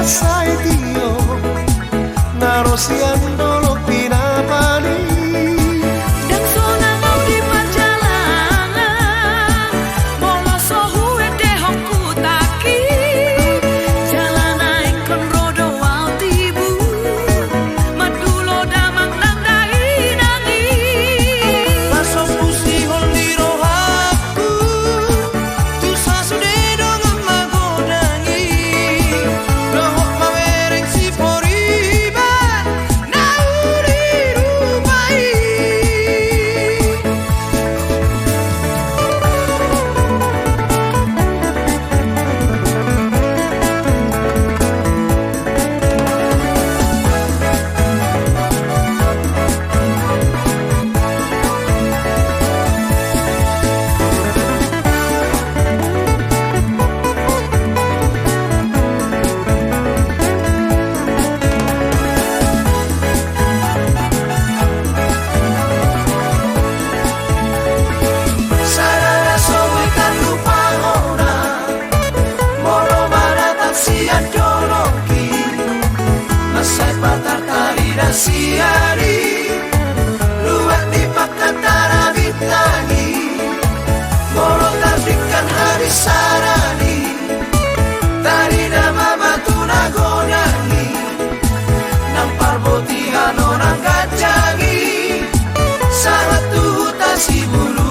sai Trio narosian dolok pinapani dan sona mau di perjalanan boloso huwe dehong kutaki jalan naik kon rodo wau tibu madulo damang nandai nangi laso pusi hol di rohaku tu sasude dong magodangi lohok mawereng si poriban nauri rupai sarana sowe kan lupa orang moro maratap sian doloki masai patar tari dan siari luwak di pakatara bitangi moro tardikan hari sarani tari nama batu nagonangi nampar botihan orang kacangi sarat tuh tasi bulu